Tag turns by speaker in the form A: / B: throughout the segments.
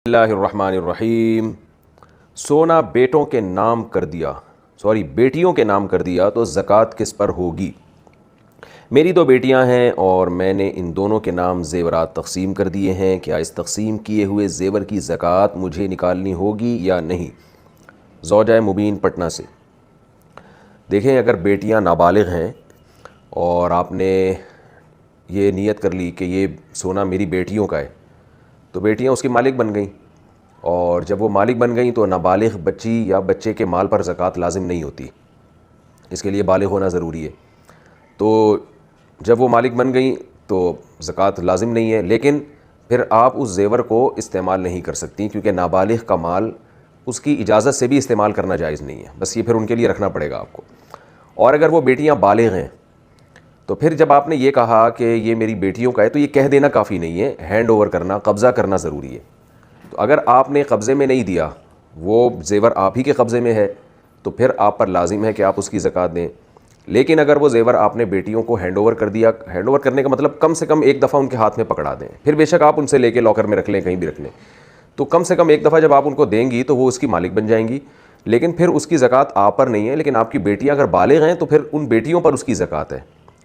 A: اللہ الرحمن الرحیم۔ سونا بیٹوں کے نام کر دیا بیٹیوں کے نام کر دیا تو زکوٰۃ کس پر ہوگی؟ میری دو بیٹیاں ہیں اور میں نے ان دونوں کے نام زیورات تقسیم کر دیے ہیں، کیا اس تقسیم کیے ہوئے زیور کی زکوٰۃ مجھے نکالنی ہوگی یا نہیں؟ زوجہ مبین پٹنہ سے۔ دیکھیں، اگر بیٹیاں نابالغ ہیں اور آپ نے یہ نیت کر لی کہ یہ سونا میری بیٹیوں کا ہے تو بیٹیاں اس کی مالک بن گئیں، اور جب وہ مالک بن گئیں تو نابالغ بچی یا بچے کے مال پر زکوٰۃ لازم نہیں ہوتی، اس کے لیے بالغ ہونا ضروری ہے۔ تو جب وہ مالک بن گئیں تو زکوٰۃ لازم نہیں ہے، لیکن پھر آپ اس زیور کو استعمال نہیں کر سکتی کیونکہ نابالغ کا مال اس کی اجازت سے بھی استعمال کرنا جائز نہیں ہے، بس یہ پھر ان کے لیے رکھنا پڑے گا آپ کو۔ اور اگر وہ بیٹیاں بالغ ہیں تو پھر جب آپ نے یہ کہا کہ یہ میری بیٹیوں کا ہے تو یہ کہہ دینا کافی نہیں ہے، ہینڈ اوور کرنا، قبضہ کرنا ضروری ہے۔ تو اگر آپ نے قبضے میں نہیں دیا، وہ زیور آپ ہی کے قبضے میں ہے تو پھر آپ پر لازم ہے کہ آپ اس کی زکوٰۃ دیں۔ لیکن اگر وہ زیور آپ نے بیٹیوں کو ہینڈ اوور کر دیا، ہینڈ اوور کرنے کا مطلب کم سے کم ایک دفعہ ان کے ہاتھ میں پکڑا دیں، پھر بے شک آپ ان سے لے کے لاکر میں رکھ لیں، کہیں بھی رکھ لیں، تو کم سے کم ایک دفعہ جب آپ ان کو دیں گی تو وہ اس کی مالک بن جائیں گی، لیکن پھر اس کی زکوٰۃ آپ پر نہیں ہے۔ لیکن آپ کی بیٹیاں اگر بالغ ہیں تو پھر ان بیٹیوں پر اس کی زکوٰۃ ہے،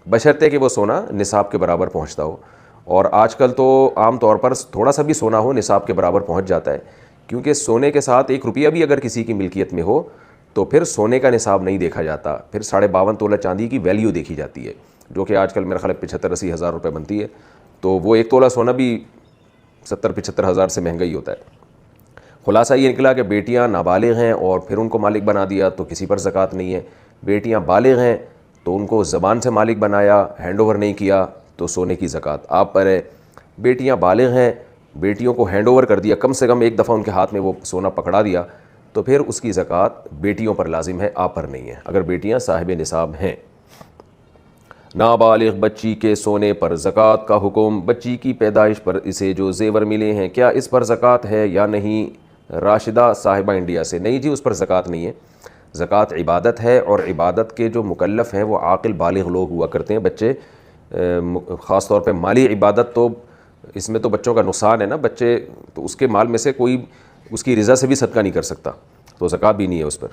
A: بشرطے کہ وہ سونا نصاب کے برابر پہنچتا ہو۔ اور آج کل تو عام طور پر تھوڑا سا بھی سونا ہو نصاب کے برابر پہنچ جاتا ہے، کیونکہ سونے کے ساتھ 1 روپیہ بھی اگر کسی کی ملکیت میں ہو تو پھر سونے کا نصاب نہیں دیکھا جاتا، پھر 52.5 تولہ چاندی کی ویلیو دیکھی جاتی ہے، جو کہ آج کل میرا خیال 75-80 ہزار روپے بنتی ہے، تو وہ 1 تولہ سونا بھی 70-75 ہزار سے مہنگا ہی ہوتا ہے۔ خلاصہ یہ نکلا کہ بیٹیاں نابالغ ہیں اور پھر ان کو مالک بنا دیا تو کسی پر زکوٰۃ نہیں ہے، بیٹیاں بالغ ہیں تو ان کو زبان سے مالک بنایا، ہینڈ اوور نہیں کیا تو سونے کی زکوٰۃ آپ پر ہے۔ بیٹیاں بالغ ہیں، بیٹیوں کو ہینڈ اوور کر دیا، کم سے کم ایک دفعہ ان کے ہاتھ میں وہ سونا پکڑا دیا تو پھر اس کی زکوٰۃ بیٹیوں پر لازم ہے، آپ پر نہیں ہے، اگر بیٹیاں صاحب نصاب ہیں۔ نابالغ بچی کے سونے پر زکوٰۃ کا حکم، بچی کی پیدائش پر اسے جو زیور ملے ہیں کیا اس پر زکوٰۃ ہے یا نہیں؟ راشدہ صاحبہ انڈیا سے۔ نہیں جی، اس پر زکوٰۃ نہیں ہے، زکوٰۃ عبادت ہے، اور عبادت کے جو مکلف ہیں وہ عاقل بالغ لوگ ہوا کرتے ہیں۔ بچے خاص طور پہ مالی عبادت تو اس میں تو بچوں کا نقصان ہے نا، بچے تو اس کے مال میں سے کوئی اس کی رضا سے بھی صدقہ نہیں کر سکتا، تو زکوٰۃ بھی نہیں ہے اس پر۔